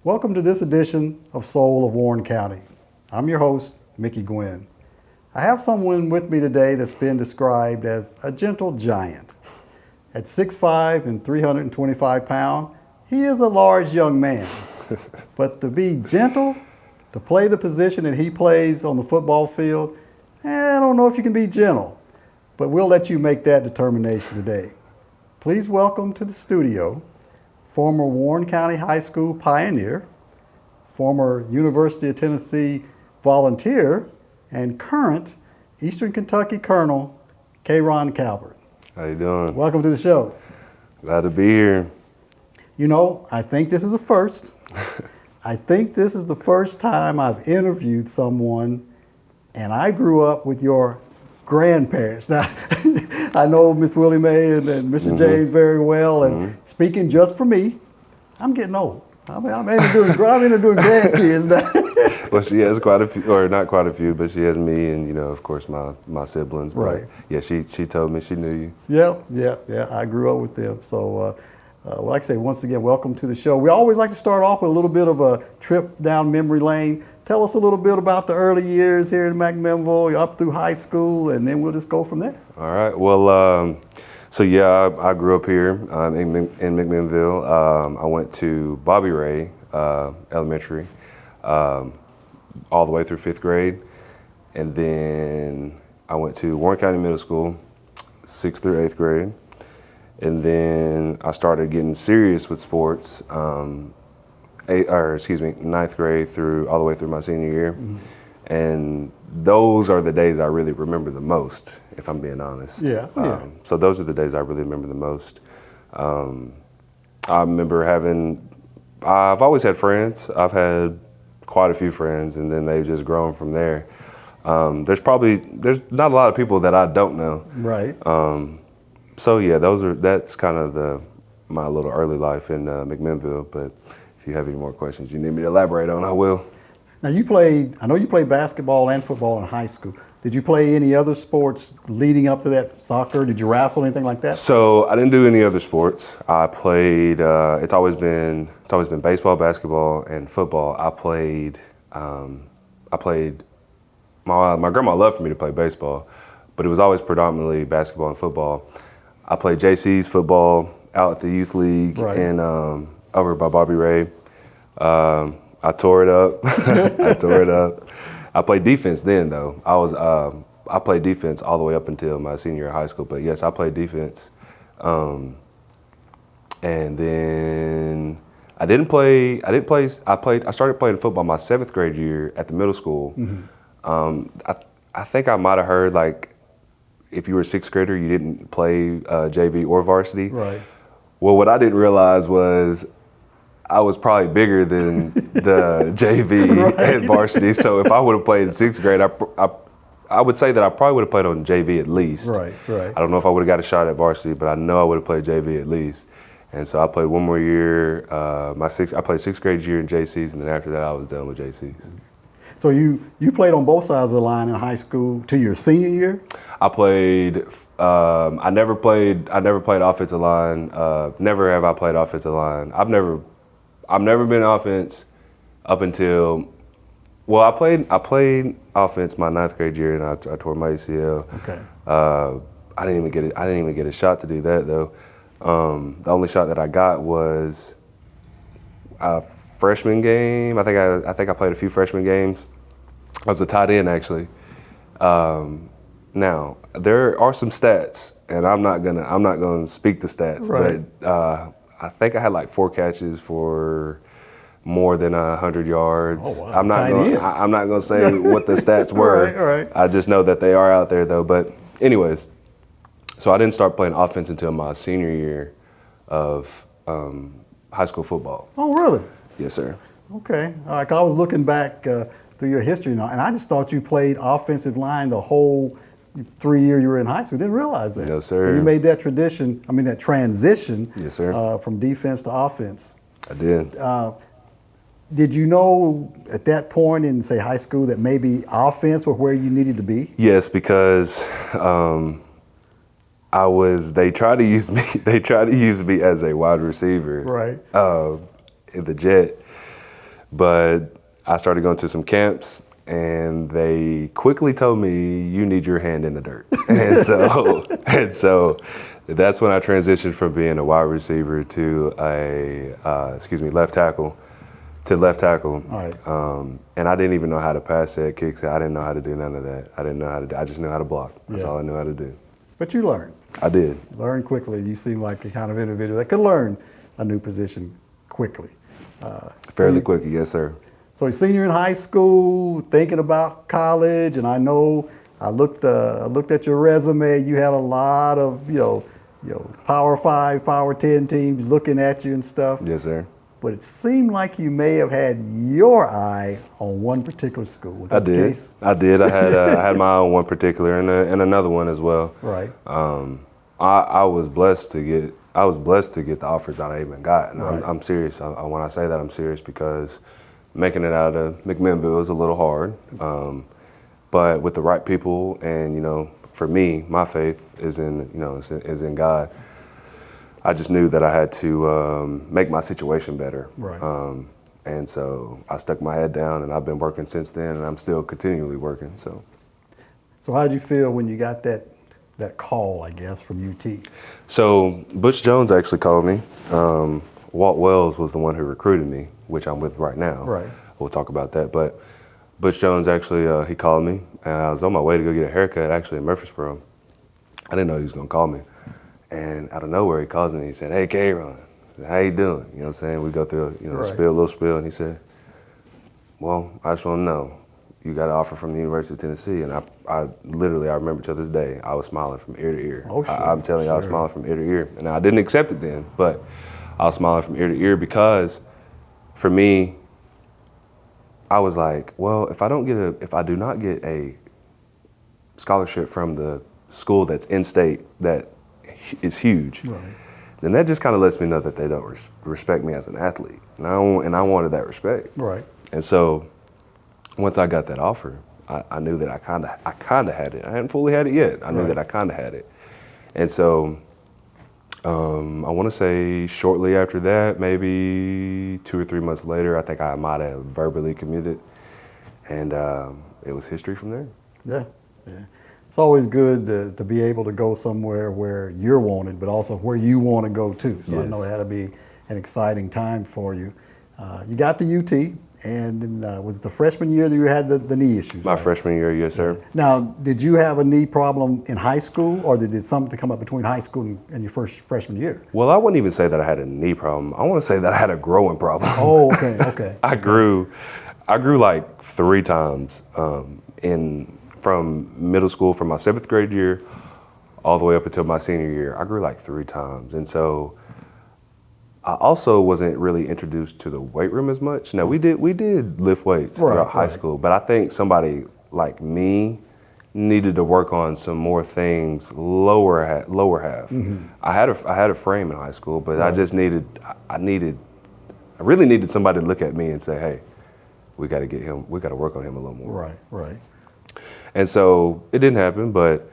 Welcome to this edition of Soul of Warren County. I'm your host, Mickey Gwynn. I have someone with me today that's been described as a gentle giant. At 6'5" and 325 pounds, he is a large young man. But to be gentle, to play the position that he plays on the football field, I don't know if you can be gentle. But we'll let you make that determination today. Please welcome to the studio former Warren County High School pioneer, former University of Tennessee volunteer, and current Eastern Kentucky Colonel, K Ron Calvert. How you doing? Welcome to the show. Glad to be here. You know, I think this is a first. I think this is the first time I've interviewed someone, and I grew up with your grandparents. Now, I know Miss Willie Mae and Mr. James very well, and speaking just for me, I'm getting old. I'm into doing grandkids now. Well, she has quite a few, or not quite a few, but she has me and, of course, my siblings. But Right. yeah, she told me she knew you. Yeah. I grew up with them. So, like I say, once again, welcome to the show. We always like to start off with a little bit of a trip down memory lane. Tell us a little bit about the early years here in McMinnville, up through high school, and then we'll just go from there. All right. Well, so yeah, I grew up here in McMinnville. I went to Bobby Ray Elementary all the way through 5th grade. And then I went to Warren County Middle School, 6th through 8th grade. And then I started getting serious with sports, 9th grade through all the way through my senior year. And those are the days I really remember the most, if I'm being honest. Yeah. So those are the days I really remember the most. I remember I've always had friends. I've had quite a few friends, and then they've just grown from there. There's not a lot of people that I don't know. Right. So yeah, that's kind of my little early life in McMinnville. But if you have any more questions you need me to elaborate on, I will. Now I know you played basketball and football in high school. Did you play any other sports leading up to that? Soccer? Did you wrestle, anything like that? So I didn't do any other sports. I played. It's always been baseball, basketball, and football. I played. My grandma loved for me to play baseball, but it was always predominantly basketball and football. I played JC's football out at the youth league and over by Bobby Ray. I tore it up. I played defense then, though. I played defense all the way up until my senior year of high school. But yes, I played defense. And then I started playing football my 7th grade year at the middle school. I think I might have heard, like, if you were a 6th grader, you didn't play JV or varsity. Right. Well, what I didn't realize was I was probably bigger than the JV and varsity. So if I would have played in 6th grade, I would say that I probably would have played on JV at least. Right. I don't know if I would have got a shot at varsity, but I know I would have played JV at least. And so I played one more year. I played 6th grade year in JC's, and then after that I was done with JC's. So you played on both sides of the line in high school to your senior year? I played. I never played offensive line. Never have I played offensive line. I've never been offense up until. Well, I played offense my 9th grade year, and I tore my ACL. Okay. I didn't even get a shot to do that though. The only shot that I got was a freshman game. I think I played a few freshman games. I was a tight end actually. Now there are some stats, and I'm not gonna speak the stats, but I think I had like 4 catches for more than 100 yards. Oh, wow. I'm not gonna say what the stats were. Right. I just know that they are out there though. But anyways, so I didn't start playing offense until my senior year of high school football. Oh, really? Yes, sir. Okay. All right. 'Cause I was looking back through your history now, and I just thought you played offensive line the whole 3 years you were in high school. Didn't realize that. No, sir. So you made that transition. Yes, sir. From defense to offense. I did. Did you know at that point in, say, high school that maybe offense was where you needed to be? Yes, because they tried to use me as a wide receiver. Right. In the jet. But I started going to some camps, and they quickly told me, you need your hand in the dirt. And so that's when I transitioned from being a wide receiver to left tackle to left tackle. All right. And I didn't even know how to pass set, kick set. I didn't know how to do none of that. I just knew how to block. That's all I knew how to do. But you learned. I did. Learn quickly. You seem like the kind of individual that could learn a new position quickly. Fairly quickly, yes, sir. So you're senior in high school, thinking about college, and I know I looked at your resume. You had a lot of Power 5, Power 10 teams looking at you and stuff. Yes, sir. But it seemed like you may have had your eye on one particular school. Was that the case? I did. I had my eye on one particular and another one as well. Right. I was blessed to get the offers that I even got, and Right. I'm serious. When I say that, I'm serious because making it out of McMinnville was a little hard, but with the right people, and for me, my faith is in God. I just knew that I had to make my situation better, Right. and so I stuck my head down, and I've been working since then, and I'm still continually working. So how did you feel when you got that call, I guess, from UT? So Butch Jones actually called me. Walt Wells was the one who recruited me, which I'm with right now. Right. We'll talk about that. But Butch Jones actually, he called me, and I was on my way to go get a haircut actually in Murfreesboro. I didn't know he was gonna call me. And out of nowhere, he calls me and he said, "Hey, K Ron, how you doing?" You know what I'm saying? We go through a Right. little spiel, and he said, "Well, I just want to know, you got an offer from the University of Tennessee." And I literally, I remember to this day, I was smiling from ear to ear. Oh, sure, I'm telling you, I was smiling from ear to ear. And I didn't accept it then, but I was smiling from ear to ear because for me, I was like, well, if I do not get a scholarship from the school that's in state that is huge, Right. then that just kind of lets me know that they don't respect me as an athlete. And I wanted that respect. Right. And so once I got that offer, I knew that I kind of had it. I hadn't fully had it yet. I knew Right. that I kind of had it. And so I want to say shortly after that, maybe 2 or 3 months later, I think I might have verbally committed. And it was history from there. Yeah. Yeah. It's always good to be able to go somewhere where you're wanted, but also where you want to go too. So I Yes. know it had to be an exciting time for you. You got to UT, and was it the freshman year that you had the knee issues? My right? freshman year, yes, sir. Now, did you have a knee problem in high school, or did something come up between high school and your first freshman year? Well, I wouldn't even say that I had a knee problem. I want to say that I had a growing problem. Oh, okay, okay. I grew like 3 times from middle school, from my 7th grade year all the way up until my senior year. I grew like 3 times. And so I also wasn't really introduced to the weight room as much. Now we did lift weights throughout high school, but I think somebody like me needed to work on some more things lower half. Mm-hmm. I had a frame in high school, but I really needed somebody to look at me and say, "Hey, we got to work on him a little more." Right, right. And so it didn't happen, but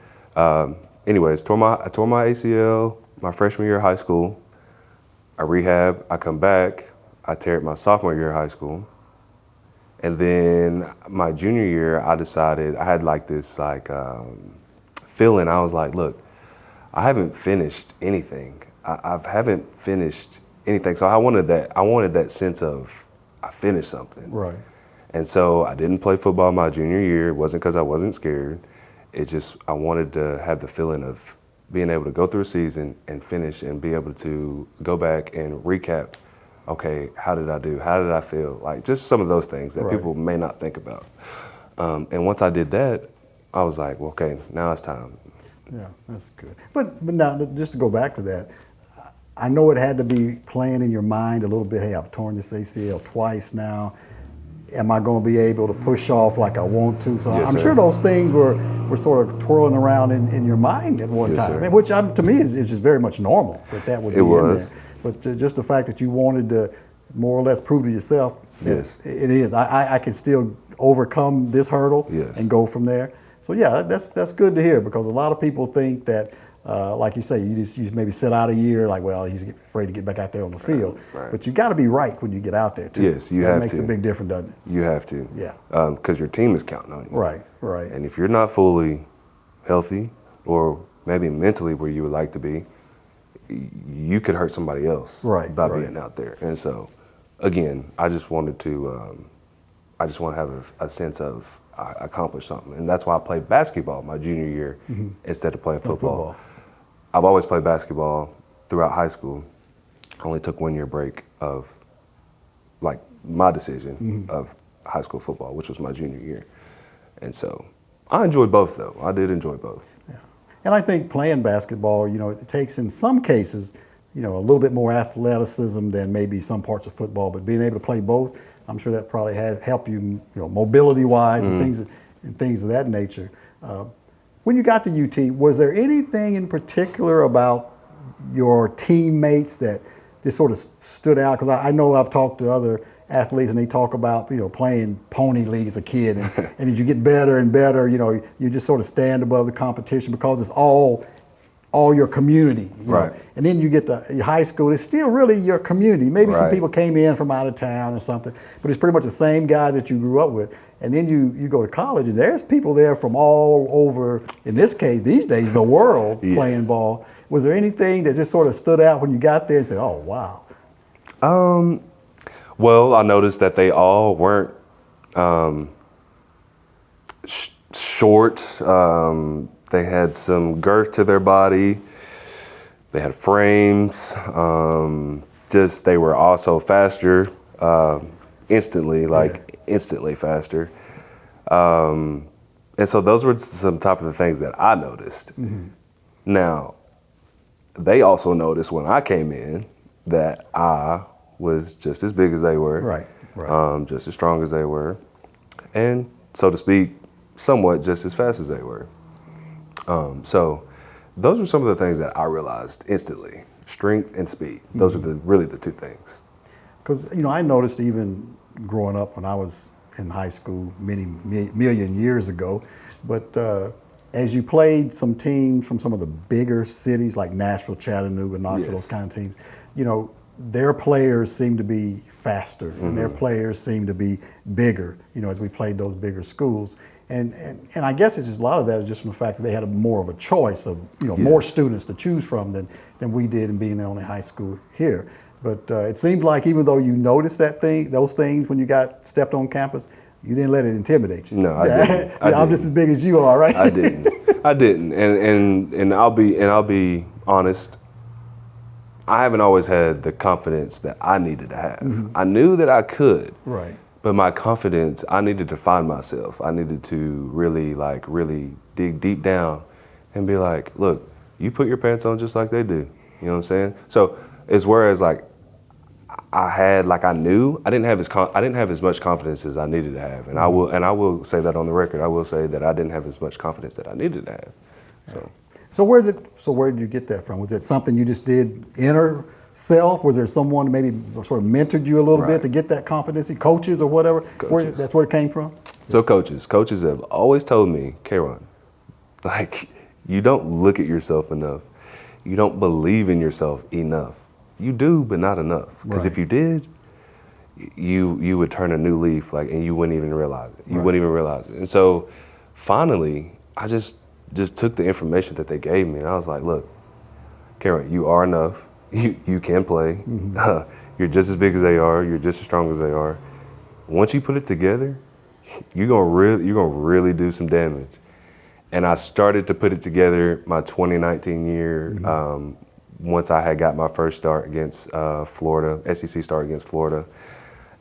anyways, I tore my ACL my freshman year of high school. I rehab, I come back, I tear it my sophomore year of high school. And then my junior year, I decided, I had like this feeling. I was like, look, I haven't finished anything. I haven't finished anything. So I wanted that sense of I finished something. Right. And so I didn't play football my junior year. It wasn't because I wasn't scared. It just, I wanted to have the feeling of being able to go through a season and finish and be able to go back and recap, okay, how did I do? How did I feel? Like just some of those things that Right. people may not think about. And once I did that, I was like, well, okay, now it's time. Yeah, that's good. But now, just to go back to that, I know it had to be playing in your mind a little bit, hey, I've torn this ACL twice now. Am I going to be able to push off like I want to? So Yes, I'm sir. sure those things were sort of twirling around in your mind at one Yes, time, sir. which to me is just very much normal that would be It was. in there. But just the fact that you wanted to more or less prove to yourself that Yes. it is. I can still overcome this hurdle Yes. and go from there. So yeah, that's good to hear, because a lot of people think that, like you say, you maybe sit out a year, like, well, he's afraid to get back out there on the field. Right. But you got to be right when you get out there too. Yes, you that have makes to. a big difference, doesn't it? You have to. Yeah. Because your team is counting on you. Right. Right. And if you're not fully healthy or maybe mentally where you would like to be, you could hurt somebody else by being out there. And so, again, I just want to have a sense of I accomplished something. And that's why I played basketball my junior year instead of playing football. I've always played basketball throughout high school. I only took 1 year break of like my decision of high school football, which was my junior year. And so I enjoyed both though. I did enjoy both. Yeah. And I think playing basketball, it takes in some cases, a little bit more athleticism than maybe some parts of football, but being able to play both, I'm sure that probably helped you, mobility wise and things of that nature. When you got to UT, was there anything in particular about your teammates that just sort of stood out? Because I know I've talked to other athletes and they talk about, playing pony league as a kid and as you get better and better, you just sort of stand above the competition because it's all your community. Right. And then you get to high school, it's still really your community. Maybe some people came in from out of town or something, but it's pretty much the same guys that you grew up with. And then you go to college and there's people there from all over, in this case, these days, the world playing ball. Was there anything that just sort of stood out when you got there and said, oh, wow? Well, I noticed that they all weren't short. They had some girth to their body. They had frames. They were also faster, instantly faster. And so those were some type of the things that I noticed. Now, they also noticed when I came in that I was just as big as they were. Right. Just as strong as they were. And, so to speak, somewhat just as fast as they were. So those were some of the things that I realized instantly. Strength and speed. Those are really the two things. Because, I noticed even growing up when I was in high school many million years ago, but as you played some teams from some of the bigger cities like Nashville, Chattanooga, Knoxville, those kind of teams, their players seem to be faster and their players seem to be bigger, as we played those bigger schools. And I guess it's just a lot of that is just from the fact that they had more of a choice of, more students to choose from than we did in being the only high school here. But it seems like even though you noticed those things when you stepped on campus, you didn't let it intimidate you. No, I didn't. I'm just as big as you are, right? I didn't. And I'll be honest. I haven't always had the confidence that I needed to have. I knew that I could. Right. But my confidence, I needed to find myself. I needed to really dig deep down and be like, look, you put your pants on just like they do. You know what I'm saying? So it's whereas I knew I didn't have as much confidence as I needed to have, and I will say that on the record. I will say that I didn't have as much confidence that I needed to have. So where did you get that from? Was it something you just did inner self? Was there someone who maybe sort of mentored you a little bit to get that confidence? Coaches or whatever? That's where it came from? So coaches have always told me, K Ron, you don't look at yourself enough. You don't believe in yourself enough. You do, but not enough. Because if you did, you would turn a new leaf, and you wouldn't even realize it. You wouldn't even realize it. And so finally, I just took the information that they gave me, and I was like, look, K Ron, you are enough. You can play. You're just as big as they are. You're just as strong as they are. Once you put it together, you're gonna really do some damage. And I started to put it together my 2019 year. Once I had got my first start against Florida, SEC start against Florida,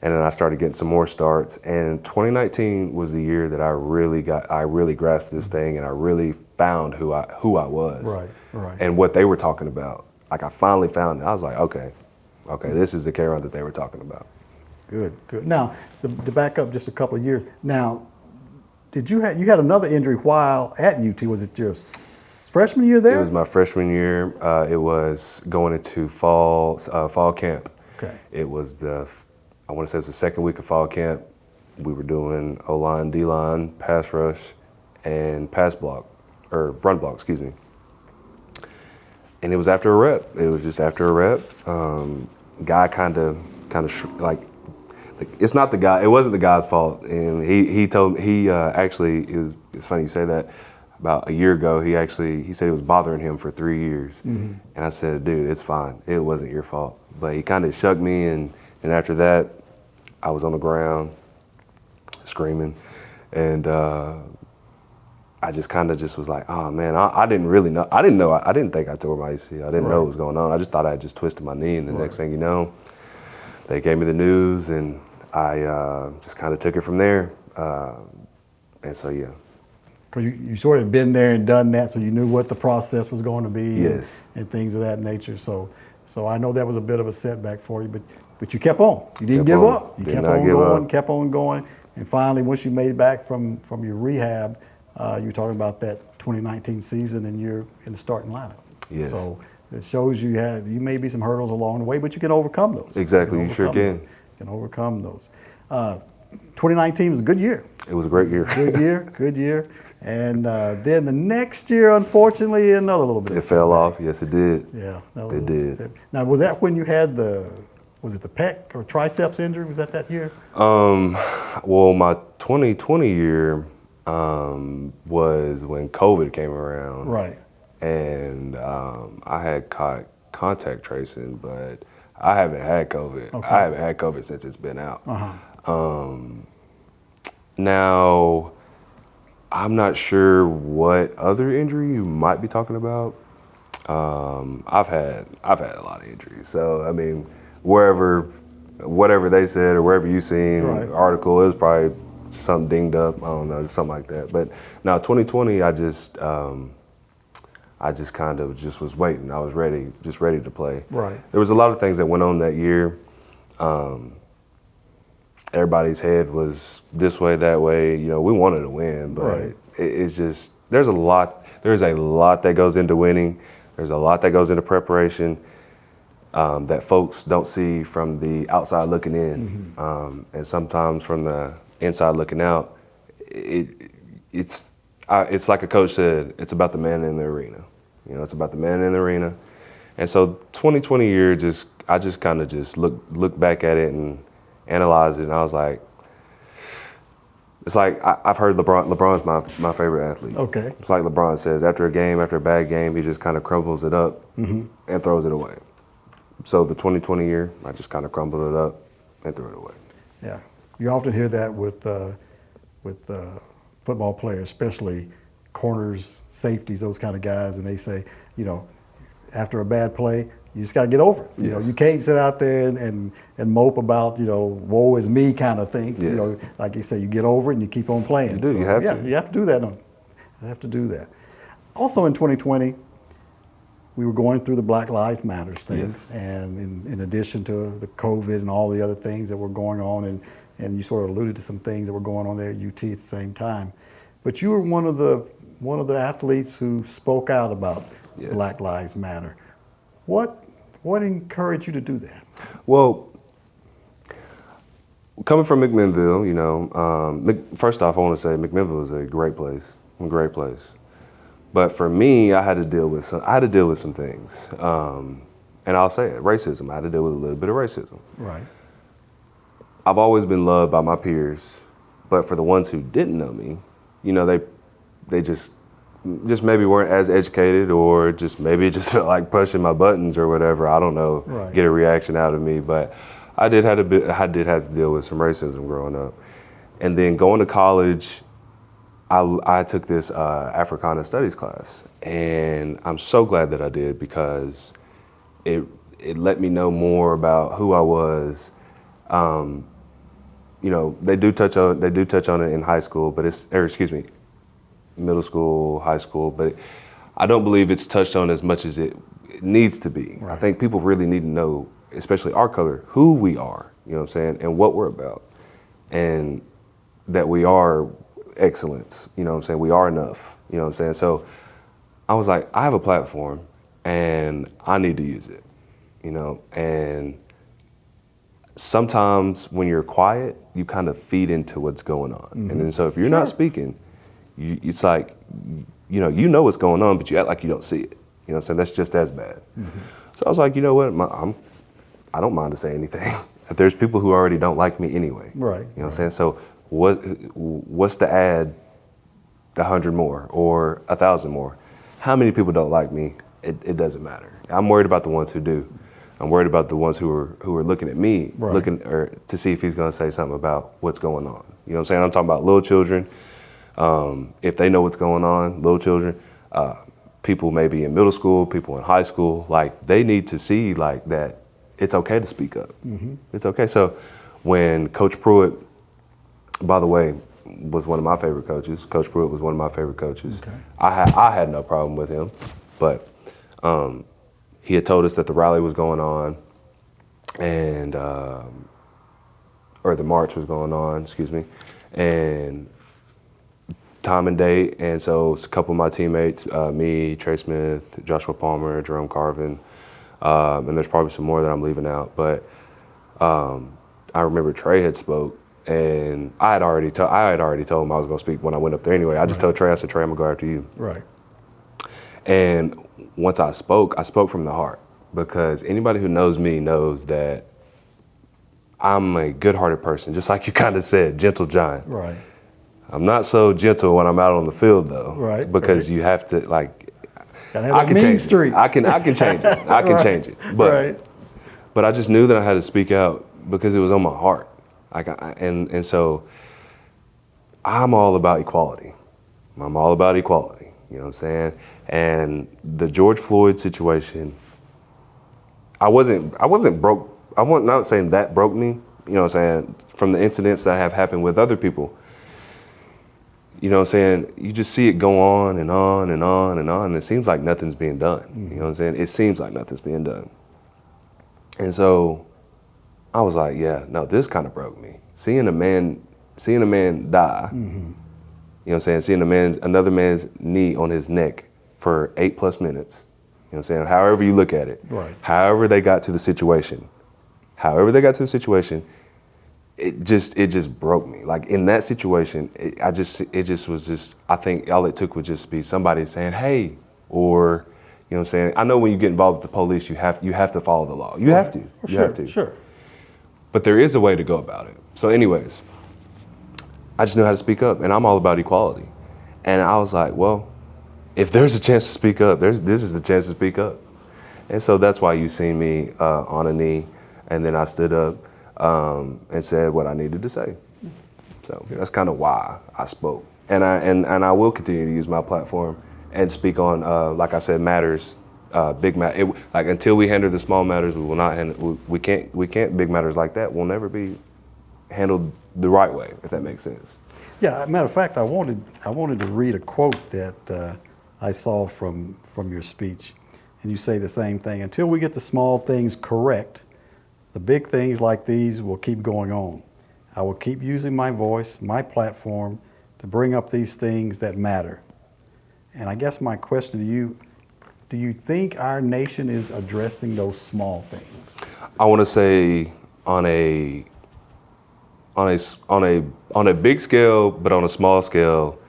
and then I started getting some more starts. And 2019 was the year that I really grasped this thing, and I really found who I was, right, and what they were talking about. I finally found it. I was like, okay, this is the K Ron that they were talking about. Good. Now, to back up just a couple of years. Now, you had another injury while at UT? Was it your freshman year there? It was my freshman year. It was going into fall camp. Okay. It was I want to say it was the second week of fall camp. We were doing O-line, D-line, pass rush, and run block, excuse me. and it was after a rep. It was just after a rep. Guy kind of like it's not the guy. It wasn't the guy's fault. And he told me actually it's funny you say that. About a year ago, he said it was bothering him for 3 years, and I said, dude, it's fine. It wasn't your fault. But he kind of shook me, and after that, I was on the ground screaming, and I just kind of just was like, oh man, I didn't really know. I didn't think I tore my ACL. I didn't know what was going on. I just thought I had just twisted my knee, and the next thing you know, they gave me the news, and I just kind of took it from there. And so, yeah. Because you sort of been there and done that, so you knew what the process was going to be. Yes. And things of that nature. So I know that was a bit of a setback for you, but you kept on. You didn't give up. You kept on going. And finally, once you made it back from your rehab, you're talking about that 2019 season, and you're in the starting lineup. Yes. So it shows you may be some hurdles along the way, but you can overcome those. Exactly, you sure can. You can overcome those. 2019 was a good year. It was a great year. Good year. And then the next year, unfortunately, another little bit. It fell off. Yes, it did. Yeah. It did. Now, was that when you had was it the pec or triceps injury? Was that year? Well, my 2020 year was when COVID came around. Right. And I had caught contact tracing, but I haven't had COVID. Okay. I haven't had COVID since it's been out. Uh-huh. Now, I'm not sure what other injury you might be talking about. I've had a lot of injuries. So I mean, whatever they said or wherever you seen article, it was probably something dinged up. I don't know, something like that. But now 2020, I just kind of just was waiting. I was ready to play. Right. There was a lot of things that went on that year. Everybody's head was this way, that way. You know, we wanted to win, but it's just there's a lot that goes into winning. There's a lot that goes into preparation that folks don't see from the outside looking in, and sometimes from the inside looking out. It's like a coach said. It's about the man in the arena. You know, it's about the man in the arena. And so 2020 year, I just kind of just look back at it and analyze it, and I was like, it's like I've heard LeBron's my favorite athlete. Okay. It's like LeBron says, after a bad game, he just kind of crumbles it up and throws it away. So the 2020 year, I just kind of crumbled it up and threw it away. Yeah, you often hear that with football players, especially corners, safeties, those kind of guys, and they say, you know, after a bad play, you just got to get over it. You know, you can't sit out there and mope about, you know, woe is me kind of thing. Yes. You know, like you say, you get over it and you keep on playing. You do. You have to. You have to do that. You have to do that. Also in 2020, we were going through the Black Lives Matter things, and in addition to the COVID and all the other things that were going on, and you sort of alluded to some things that were going on there at UT at the same time. But you were one of the athletes who spoke out about Black Lives Matter. What encouraged you to do that? Well, coming from McMinnville, you know, first off, I want to say McMinnville is a great place. But for me, I had to deal with some things, and I'll say it, racism. I had to deal with a little bit of racism. Right. I've always been loved by my peers, but for the ones who didn't know me, you know, they just maybe weren't as educated, or maybe just felt like pushing my buttons or whatever. I don't know. Right. Get a reaction out of me, but I did have to deal with some racism growing up, and then going to college. I took this Africana Studies class, and I'm so glad that I did, because it let me know more about who I was. You know, they do touch on it in high school, but middle school, high school, but I don't believe it's touched on as much as it needs to be. Right. I think people really need to know, especially our color, who we are, you know what I'm saying, and what we're about, and that we are excellence, you know what I'm saying, we are enough, you know what I'm saying. So I was like, I have a platform and I need to use it, you know, and sometimes when you're quiet, you kind of feed into what's going on. And then so if you're not speaking, it's like, you know what's going on, but you act like you don't see it. You know what I'm saying? That's just as bad. So I was like, you know what? I don't mind to say anything. There's people who already don't like me anyway. Right. You know what I'm saying? So what's to add 100 more or 1,000 more? How many people don't like me? It doesn't matter. I'm worried about the ones who do. I'm worried about the ones who are looking at me, looking or to see if he's going to say something about what's going on. You know what I'm saying? I'm talking about little children. If they know what's going on, little children, people maybe in middle school, people in high school, like they need to see like that it's okay to speak up. It's okay. So when Coach Pruitt, by the way, was one of my favorite coaches. Coach Pruitt was one of my favorite coaches. Okay. I had no problem with him, but he had told us that the rally was going on, and or the march was going on, excuse me, and time and date. And so a couple of my teammates, me, Trey Smith, Joshua Palmer, Jerome Carvin, and there's probably some more that I'm leaving out. But I remember Trey had spoke, and I had already told him I was going to speak when I went up there anyway. I just told Trey, I said, Trey, I'm going to go after you. Right. And once I spoke from the heart, because anybody who knows me knows that I'm a good-hearted person, just like you kind of said, gentle giant. Right. I'm not so gentle when I'm out on the field, though. Right. Because you have to, like, Gotta have that mean streak. I can change it. I can change it. But I just knew that I had to speak out because it was on my heart. And so I'm all about equality. I'm all about equality. You know what I'm saying? And the George Floyd situation, I wasn't broke. I'm not saying that broke me. You know what I'm saying? From the incidents that have happened with other people. You know what I'm saying? You just see it go on and on and on and on, and it seems like nothing's being done. You know what I'm saying? It seems like nothing's being done. And so I was like, yeah, no, this kind of broke me. Seeing a man die, you know what I'm saying? Seeing another man's knee on his neck for 8+ minutes, you know what I'm saying? However you look at it, right. However they got to the situation, it just broke me. Like in that situation, I think all it took would just be somebody saying, hey, or, you know what I'm saying? I know when you get involved with the police, you have to follow the law. You have to. You have to. Sure. But there is a way to go about it. So anyways, I just knew how to speak up, and I'm all about equality. And I was like, well, if there's a chance to speak up, this is the chance to speak up. And so that's why you seen me on a knee, and then I stood up and said what I needed to say. So that's kind of why I spoke. And I will continue to use my platform and speak on, like I said, matters. Big matter. Like until we handle the small matters, we will not handle. We can't. Big matters like that will never be handled the right way, if that makes sense. Yeah. Matter of fact, I wanted to read a quote that I saw from your speech, and you say the same thing. Until we get the small things correct, the big things like these will keep going on. I will keep using my voice, my platform, to bring up these things that matter. And I guess my question to you. Do you think our nation is addressing those small things? I want to say on a big scale, but on a small scale.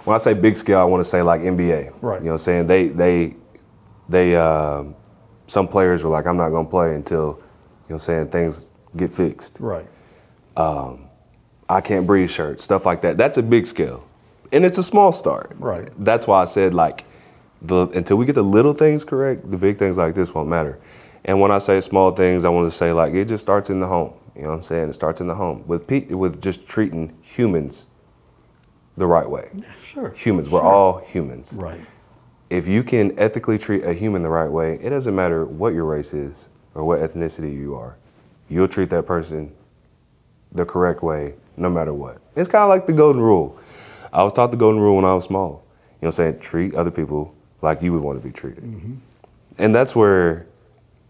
When I say big scale, I want to say like NBA. Right. You know what I'm saying? They some players were like, I'm not going to play until, you know what I'm saying, things get fixed. Right. I can't breathe shirts, stuff like that. That's a big scale. And it's a small start. Right. That's why I said like, until we get the little things correct, the big things like this won't matter. And when I say small things, I want to say like it just starts in the home. You know what I'm saying? It starts in the home with just treating humans the right way. Yeah, sure. Humans, we're all humans. Right. If you can ethically treat a human the right way, it doesn't matter what your race is or what ethnicity you are. You'll treat that person the correct way no matter what. It's kind of like the golden rule. I was taught the golden rule when I was small. You know what I'm saying? Treat other people like you would want to be treated. And that's where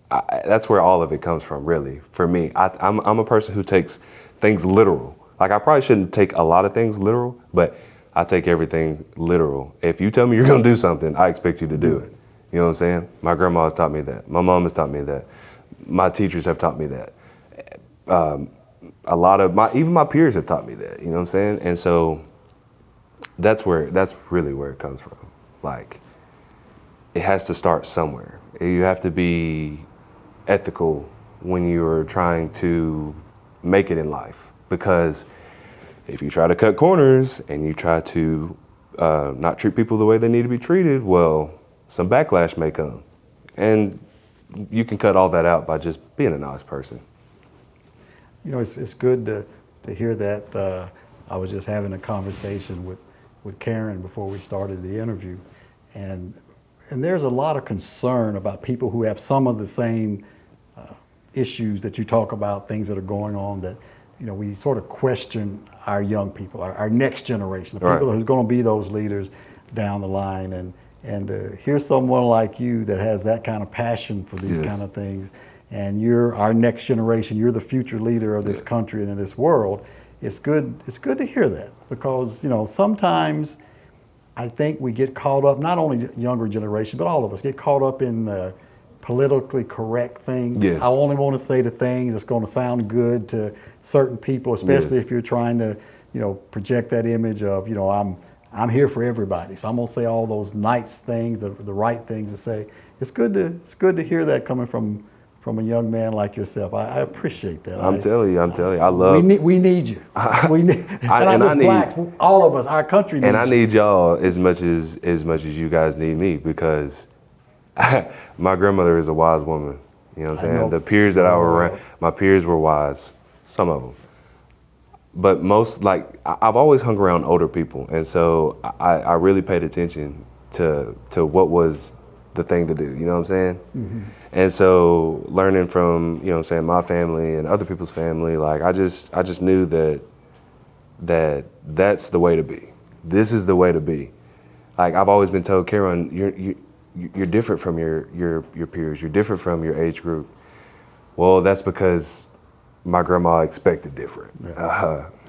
all of it comes from, really, for me. I'm a person who takes things literal. Like, I probably shouldn't take a lot of things literal, but I take everything literal. If you tell me you're going to do something, I expect you to do it. You know what I'm saying? My grandma has taught me that. My mom has taught me that. My teachers have taught me that. Even my peers have taught me that. You know what I'm saying? And so that's really where it comes from. Like, it has to start somewhere. You have to be ethical when you're trying to make it in life, because if you try to cut corners and you try to not treat people the way they need to be treated, well, some backlash may come. And you can cut all that out by just being a nice person. You know, it's good to hear that. I was just having a conversation with Karen before we started the interview, and there's a lot of concern about people who have some of the same issues that you talk about, things that are going on, that, you know, we sort of question our young people, our next generation, the people who's going to be those leaders down the line. And here's someone like you that has that kind of passion for these kind of things, and you're our next generation, you're the future leader of this country and in this world. It's good to hear that, because, you know, sometimes I think we get caught up, not only younger generation, but all of us get caught up in the politically correct things. I only want to say the things that's going to sound good to certain people, especially if you're trying to, you know, project that image of, you know, I'm here for everybody, so I'm going to say all those nice things, the right things to say. It's good to hear that coming from a young man like yourself. I appreciate that. I'm telling you, I love. We need you. We need, blacks, all of us, our country needs you. And I need y'all as much as you guys need me, because my grandmother is a wise woman. You know what I'm saying? The peers that I were around, my peers were wise, some of them. But most, like, I've always hung around older people, and so I really paid attention to what was the thing to do, you know what I'm saying? Mm-hmm. And so learning from, you know what I'm saying, my family and other people's family, like, I just knew that's the way to be. This is the way to be. Like, I've always been told, K Ron, you're different from your peers, you're different from your age group. Well, that's because my grandma expected different.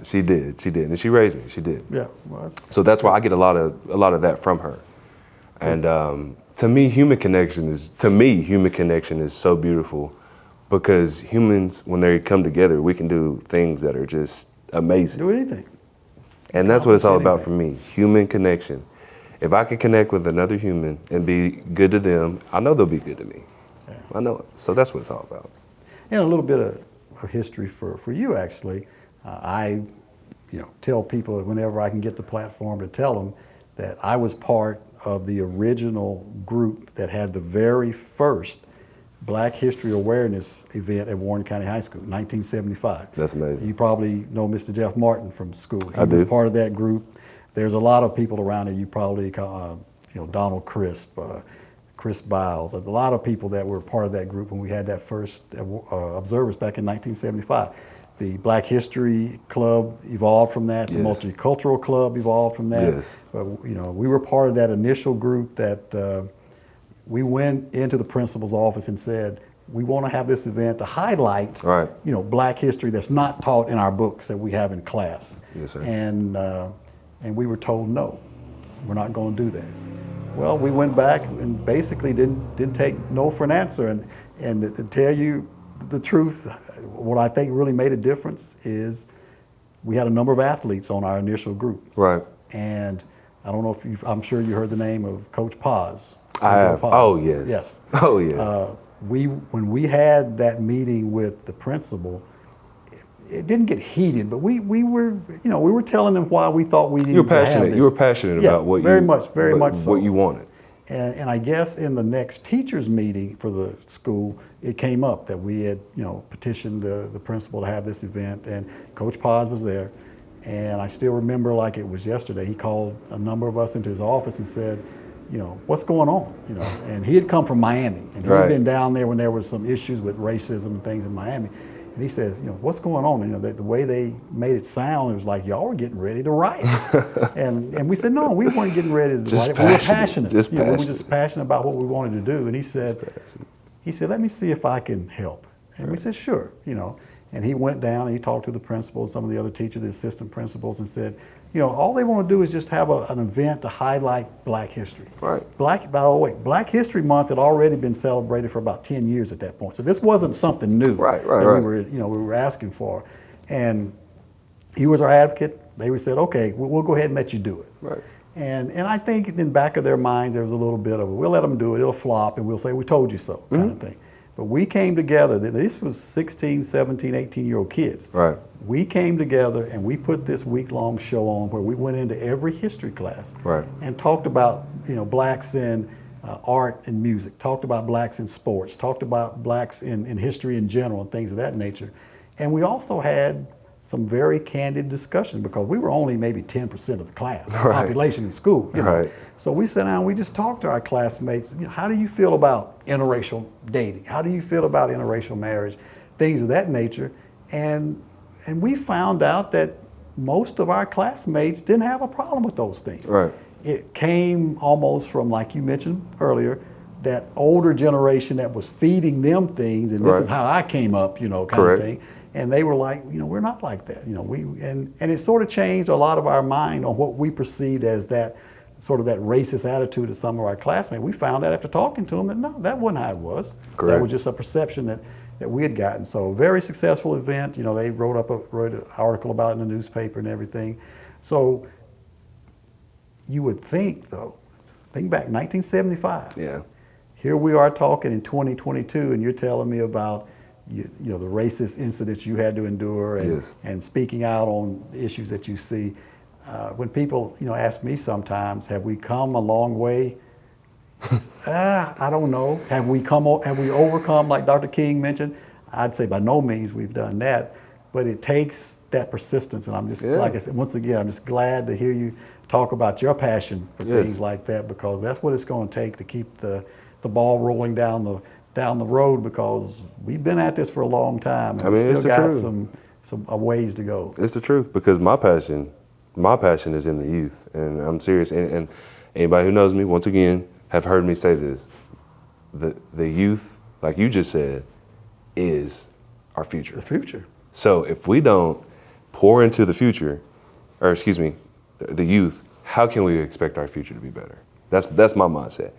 She did, and she raised me. She did. Yeah. Well, so that's why I get a lot of that from her. And to me, human connection is so beautiful, because humans, when they come together, we can do things that are just amazing. Do anything. And that's what it's all about for me. Human connection. If I can connect with another human and be good to them, I know they'll be good to me. Yeah. I know it. So that's what it's all about. And a little bit of history for you, actually. I tell people whenever I can get the platform to tell them that I was part of the original group that had the very first Black History Awareness event at Warren County High School, 1975. That's amazing. You probably know Mr. Jeff Martin from school. He was part of that group. There's a lot of people around it. You probably, Donald Crisp, Chris Biles, a lot of people that were part of that group when we had that first observers back in 1975. The Black History Club evolved from that. The Multicultural Club evolved from that. Yes. But we were part of that initial group that we went into the principal's office and said, we want to have this event to highlight, Black history that's not taught in our books that we have in class. Yes, sir. And we were told, no, we're not going to do that. Well, we went back and basically didn't take no for an answer. And to tell you the truth, what I think really made a difference is we had a number of athletes on our initial group. Right. And I don't know if I'm sure you heard the name of Coach Paz. I have. Paz. Oh, yes. Yes. Oh, yes. When we had that meeting with the principal, it didn't get heated, but we were telling them why we thought we needed to have this. You were passionate about what very much so. What you wanted. And I guess in the next teachers meeting for the school, it came up that we had, petitioned the principal to have this event, and Coach Paz was there. And I still remember like it was yesterday. He called a number of us into his office and said, what's going on? And he had come from Miami, and he had been down there when there was some issues with racism and things in Miami. And he says, what's going on? The way they made it sound, it was like y'all were getting ready to riot. and we said, no, we weren't getting ready to riot. We were passionate. We were just passionate about what we wanted to do. And he said, let me see if I can help. And we said, sure. And he went down and he talked to the principals, some of the other teachers, the assistant principals, and said, all they want to do is just have an event to highlight Black history. Right. By the way, Black History Month had already been celebrated for about 10 years at that point. So this wasn't something new that we were asking for. And he was our advocate. They said, okay, we'll go ahead and let you do it. Right. And I think in the back of their minds, there was a little bit of, we'll let them do it, it'll flop, and we'll say, we told you so, kind of thing. But we came together, this was 16, 17, 18-year-old kids. Right. We came together and we put this week-long show on where we went into every history class Right. and talked about, blacks in art and music, talked about blacks in sports, talked about blacks in history in general and things of that nature. And we also had some very candid discussion because we were only maybe 10% of the class population in school. Right. So we sat down and we just talked to our classmates. How do you feel about interracial dating? How do you feel about interracial marriage? Things of that nature. And we found out that most of our classmates didn't have a problem with those things. Right. It came almost from, like you mentioned earlier, that older generation that was feeding them things, and this is how I came up, kind of thing. And they were like, we're not like that. And it sort of changed a lot of our mind on what we perceived as that sort of that racist attitude of some of our classmates. We found out after talking to them that no, that wasn't how it was. Correct. That was just a perception that we had gotten. So very successful event. They wrote an article about it in the newspaper and everything. So you would think, though, think back 1975. Yeah. Here we are talking in 2022, and you're telling me about the racist incidents you had to endure and speaking out on issues that you see. When people, ask me sometimes, have we come a long way? I don't know. Have we overcome, like Dr. King mentioned? I'd say by no means we've done that, but it takes that persistence. And I'm just, like I said, once again, I'm just glad to hear you talk about your passion for things like that, because that's what it's going to take to keep the ball rolling down the road, because we've been at this for a long time and we still got some ways to go. It's the truth, because my passion is in the youth, and I'm serious. And anybody who knows me, once again, have heard me say this: the youth, like you just said, is our future. The future. So if we don't pour into the future, or excuse me, the youth, how can we expect our future to be better? That's my mindset.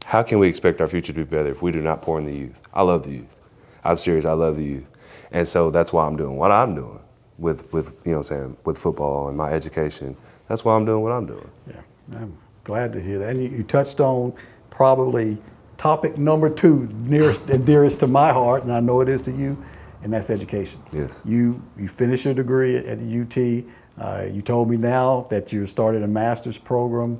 How can we expect our future to be better if we do not pour in the youth? I love the youth. I'm serious, I love the youth. And so that's why I'm doing what I'm doing with with football and my education. That's why I'm doing what I'm doing. Yeah, I'm glad to hear that. And you touched on probably topic number 2, nearest and dearest to my heart, and I know it is to you, and that's education. Yes. You finished your degree at UT. You told me now that you started a master's program.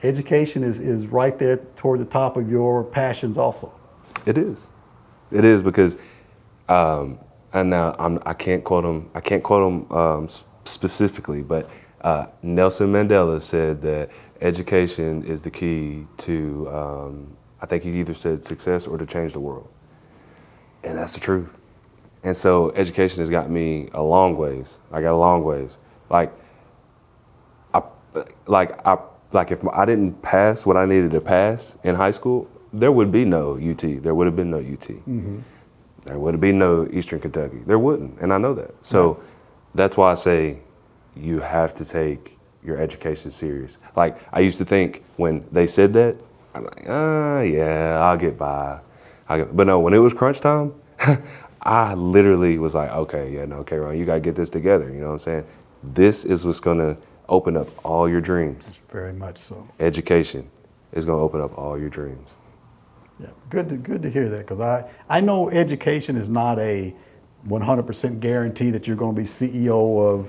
Education is right there toward the top of your passions also. It is because, and now I can't quote him specifically, but Nelson Mandela said that education is the key to, I think he either said success or to change the world. And that's the truth. And so education has got me a long ways. I got a long ways. Like if I didn't pass what I needed to pass in high school, there would be no UT. There would have been no UT. Mm-hmm. There would have been no Eastern Kentucky. There wouldn't, and I know that. So that's why I say you have to take your education serious. Like, I used to think when they said that, I'm like, yeah, I'll get by. But no, when it was crunch time, I literally was like, okay, yeah, no, K Ron, you got to get this together. You know what I'm saying? This is what's going to open up all your dreams. Very much so. Education is going to open up all your dreams. Yeah, good to hear that, because I know education is not a 100% guarantee that you're going to be CEO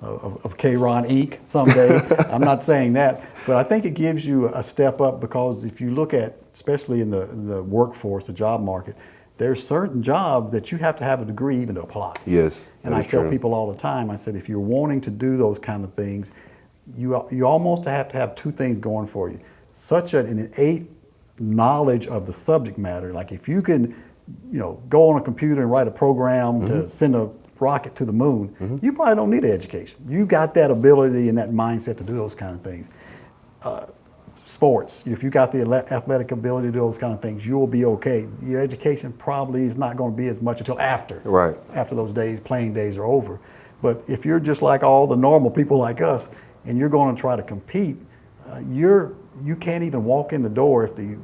of K Ron Inc. someday. I'm not saying that, but I think it gives you a step up, because if you look at, especially in the workforce, the job market, there's certain jobs that you have to have a degree even to apply. Yes. And I tell people all the time, I said, if you're wanting to do those kind of things, you almost have to have 2 things going for you. Such an innate knowledge of the subject matter. Like if you can, go on a computer and write a program to send a rocket to the moon, you probably don't need an education. You got that ability and that mindset to do those kind of things. Sports, if you got the athletic ability to do those kind of things, you'll be okay. Your education probably is not going to be as much until after those days, playing days are over. But if you're just like all the normal people like us, and you're going to try to compete, you can't even walk in the door if the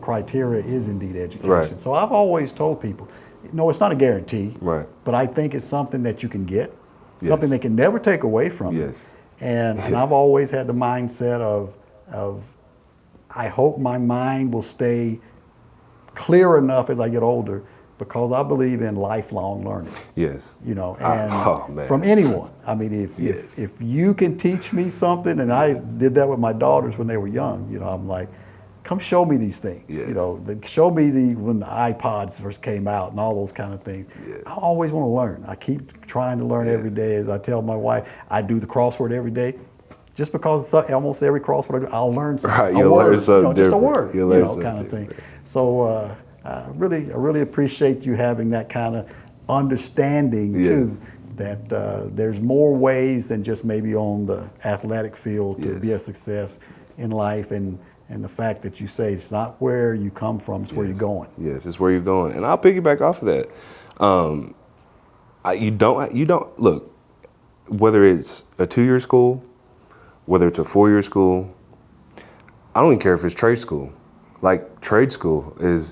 criteria is indeed education. Right. So I've always told people, no, it's not a guarantee. Right. But I think it's something that you can get, something they can never take away from you. Yes. And I've always had the mindset of I hope my mind will stay clear enough as I get older, because I believe in lifelong learning. Yes. You know, and oh, man. from anyone. I mean, Yes. if you can teach me something, and I did that with my daughters when they were young, you know, I'm like, come show me these things. Yes. You know, show me when the iPods first came out and all those kind of things. Yes. I always want to learn. I keep trying to learn every day. As I tell my wife, I do the crossword every day. Just because almost every crossword I do, I'll learn something. Right, a you'll word, learn something just a different. word, You'll you learn know, kind of something thing. So I really appreciate you having that kind of understanding too, that there's more ways than just maybe on the athletic field to be a success in life, and the fact that you say it's not where you come from, it's where you're going. Yes, it's where you're going, and I'll piggyback off of that. You don't look, whether it's a 2-year school, whether it's a 4-year school. I don't even care if it's trade school. Like trade school is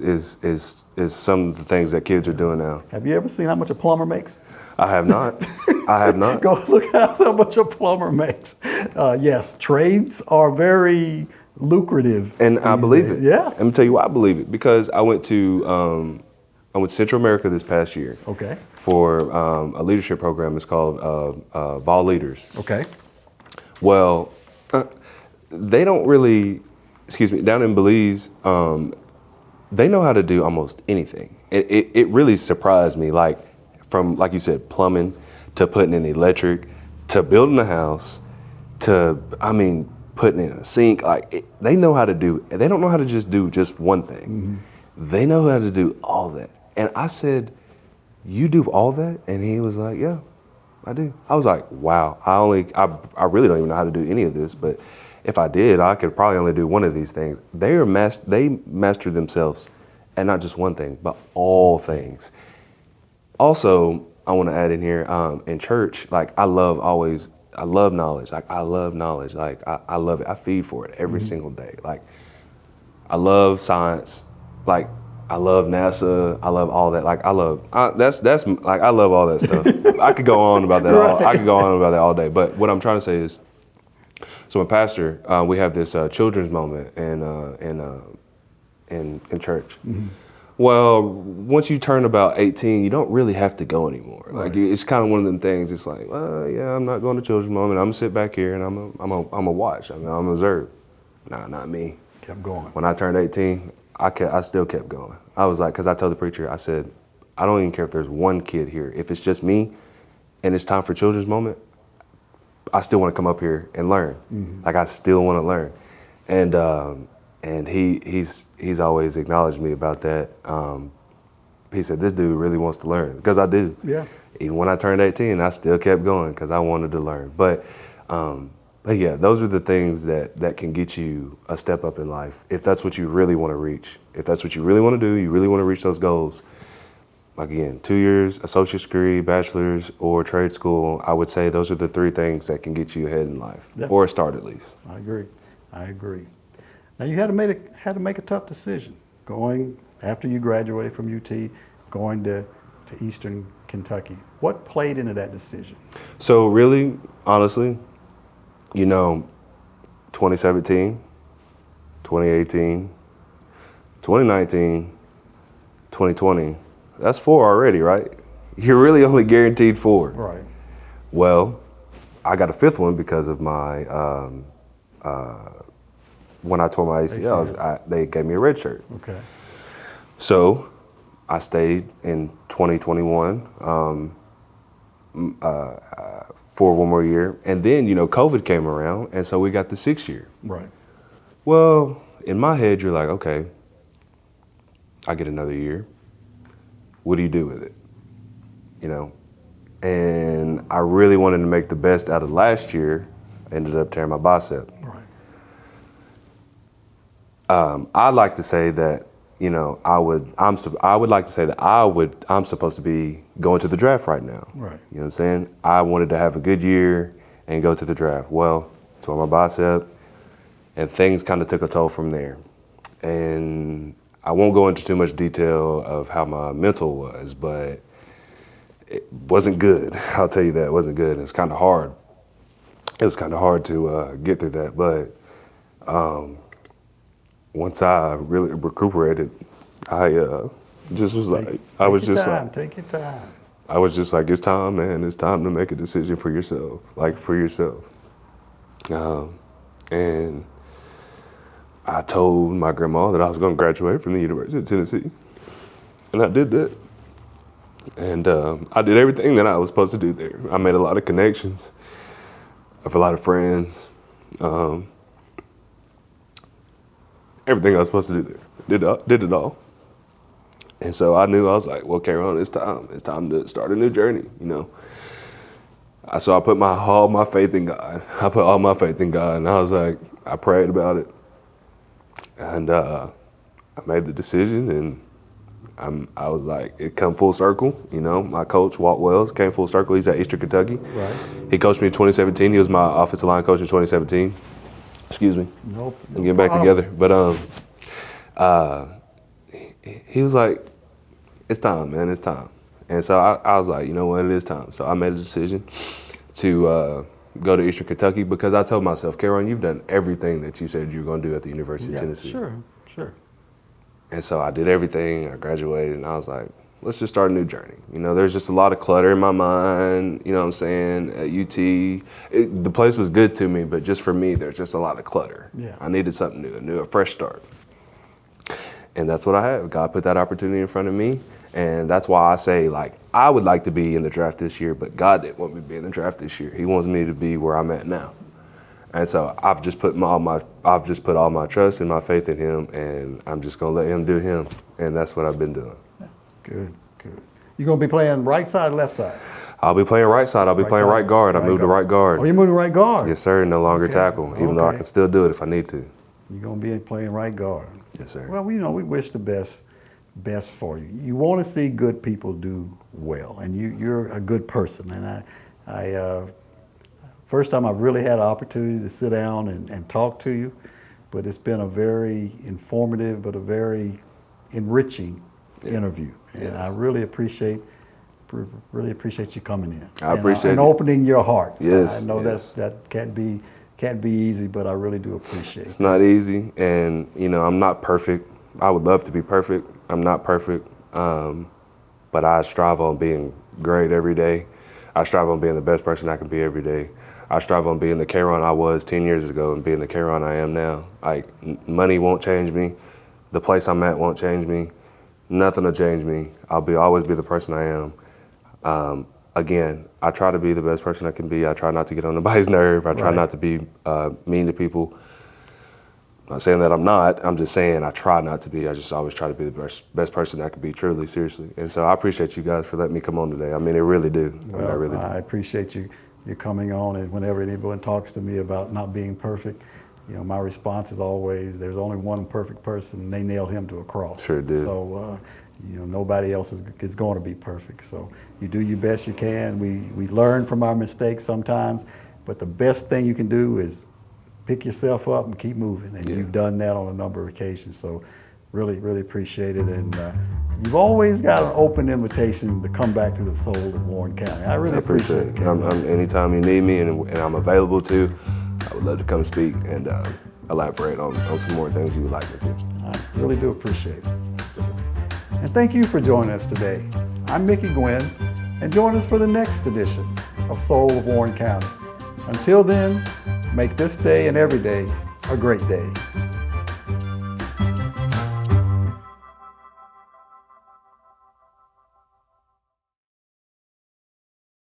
some of the things that kids are doing now. Have you ever seen how much a plumber makes? I have not. I have not. Go look at how much a plumber makes. Yes, trades are very lucrative. And I believe days. it. Yeah. Let me tell you why I believe it. Because I went to Central America this past year. Okay. For a leadership program. It's called Vol Leaders. Okay. Well, they don't really, down in Belize, they know how to do almost anything. It really surprised me, like from, like you said, plumbing to putting in electric to building a house to, putting in a sink. They know how to do, they don't know how to just do just one thing. Mm-hmm. They know how to do all that. And I said, you do all that? And he was like, yeah, I do. I was like, wow, I really don't even know how to do any of this, but if I did, I could probably only do one of these things. They master themselves, and not just one thing, but all things. Also, I want to add in here, in church, like I love knowledge. Like I love knowledge. Like I love it. I feed for it every single day. Like I love science. Like I love NASA. I love all that. Like I love all that stuff. I could go on about that. I could go on about that all day. But what I'm trying to say is, so my pastor, we have this children's moment in church. Mm-hmm. Well, once you turn about 18, you don't really have to go anymore. Right. Like it's kind of one of them things. It's like, well, yeah, I'm not going to children's moment. I'm gonna sit back here and I'm a watch. I'm gonna observe. Nah, not me. Kept going. When I turned 18, I still kept going. I was like, because I told the preacher, I said, I don't even care if there's one kid here. If it's just me and it's time for children's moment, I still want to come up here and learn. Mm-hmm. Like I still want to learn. And he's always acknowledged me about that. He said, this dude really wants to learn, because I do. Yeah. Even when I turned 18, I still kept going because I wanted to learn. But yeah, those are the things that can get you a step up in life. If that's what you really want to reach, if that's what you really want to do, you really want to reach those goals. Like again, 2 years, associate's degree, bachelor's, or trade school, I would say those are the 3 things that can get you ahead in life, or a start at least. I agree. Now you had to make a tough decision going after you graduated from UT, going to Eastern Kentucky. What played into that decision? So really, honestly, 2017, 2018, 2019, 2020, that's 4 already, right? You're really only guaranteed 4. Right. Well, I got a 5th one because of my, when I tore my ACL, they gave me a red shirt. Okay. So I stayed in 2021 for 1 more year. And then, COVID came around, and so we got the 6th year. Right. Well, in my head, you're like, okay, I get another year. What do you do with it? And I really wanted to make the best out of last year. Ended up tearing my bicep. Right. I'd like to say that, I'm supposed to be going to the draft right now. Right. You know what I'm saying? I wanted to have a good year and go to the draft. Well, tore my bicep, and things kind of took a toll from there. And I won't go into too much detail of how my mental was, but it wasn't good. I'll tell you that, it wasn't good. It's kind of hard. it was kind of hard to get through that. But once I really recuperated, I just was like, Take your time. I was just like, it's time, man. It's time to make a decision for yourself, like for yourself. And I told my grandma that I was going to graduate from the University of Tennessee, and I did that. And I did everything that I was supposed to do there. I made a lot of connections, I have a lot of friends, everything I was supposed to do there. Did it all. And so I knew, I was like, well, K Ron, it's time. It's time to start a new journey, you know. So I put all my faith in God. I put all my faith in God, and I was like, I prayed about it. And I made the decision, and I was like, it come full circle, you know. My coach, Walt Wells, came full circle. He's at Eastern Kentucky. Right. He coached me in 2017. He was my offensive line coach in 2017. Excuse me. Nope. I'm getting back together. But he was like, it's time, man, it's time. And so I was like, you know what, it is time. So I made a decision to go to Eastern Kentucky because I told myself, K Ron, you've done everything that you said you were going to do at the University of Tennessee. Sure. And so I did everything, I graduated, and I was like, let's just start a new journey. You know, there's just a lot of clutter in my mind, you know what I'm saying, at UT. The place was good to me, but just for me, there's just a lot of clutter. Yeah. I needed something new, a fresh start. And that's what I had. God put that opportunity in front of me. And that's why I say, like, I would like to be in the draft this year, but God didn't want me to be in the draft this year. He wants me to be where I'm at now. And so I've just put all my trust and my faith in Him, and I'm just gonna let Him do Him. And that's what I've been doing. Good. You gonna be playing right side, left side? I'll be playing right side. I'll be playing right guard. I moved to right guard. Oh, you moved to right guard? Yes, sir. No longer tackle, even though I can still do it if I need to. You're gonna be playing right guard. Yes, sir. Well, you know, we wish the best for you. You want to see good people do well, and you're a good person. And I first time I've really had an opportunity to sit down and talk to you, but it's been a very informative but a very enriching interview, and I really appreciate you coming in. I appreciate and it. opening your heart. Yes, I know yes. that can't be easy, but I really do appreciate it. It's not easy, and you know, I'm not perfect. I would love to be perfect. I'm not perfect, but I strive on being great every day. I strive on being the best person I can be every day. I strive on being the K Ron I was 10 years ago and being the K Ron I am now. Like, money won't change me. The place I'm at won't change me. Nothing will change me. I'll always be the person I am. Again, I try to be the best person I can be. I try not to get on nobody's nerve. I try not to be mean to people. I'm not saying that I'm not. I'm just saying I try not to be. I just always try to be the best person I can be, truly, seriously. And so I appreciate you guys for letting me come on today. I mean, I really do. Well, I really do. I appreciate you coming on, and whenever anyone talks to me about not being perfect, you know, my response is always, there's only one perfect person, and they nailed him to a cross. Sure did. So, you know, nobody else is going to be perfect. So you do your best you can. We learn from our mistakes sometimes, but the best thing you can do is pick yourself up and keep moving. And you've done that on a number of occasions. So really, really appreciate it. And you've always got an open invitation to come back to the soul of Warren County. I really appreciate it. Anytime you need me and I'm available to, I would love to come speak and elaborate on some more things you would like me to. I really do appreciate it. And thank you for joining us today. I'm Mickey Gwynn, and join us for the next edition of Soul of Warren County. Until then, make this day and every day a great day.